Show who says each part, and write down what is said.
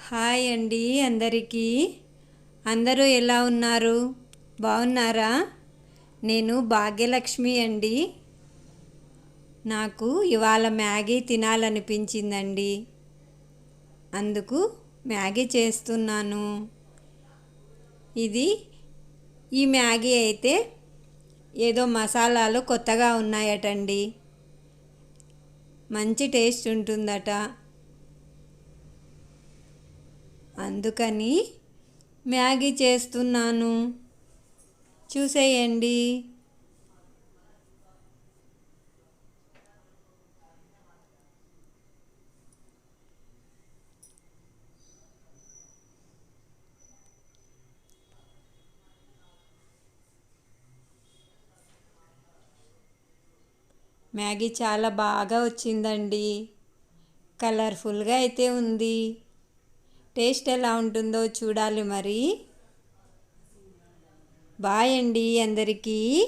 Speaker 1: Hi అండి అందరికీ. అందరూ ఎలా ఉన్నారు? బాగున్నారా? నేను భాగ్యలక్ష్మి అండి. నాకు ఇవాళ మ్యాగీ తినాలనిపించిందండి. అందుకు మ్యాగీ చేస్తున్నాను. ఈ మ్యాగీ అయితే ఏదో మసాలాలు కొత్తగా ఉన్నాయటండి. మంచి టేస్ట్ ఉంటుందట. అందుకని మ్యాగీ చేస్తున్నాను. చూసేయండి. మ్యాగీ చాలా బాగా వచ్చిందండి. కలర్ఫుల్గా అయితే ఉంది. టేస్ట్ ఎలా ఉంటుందో చూడాలి మరి. బాయ్ అండి అందరికీ.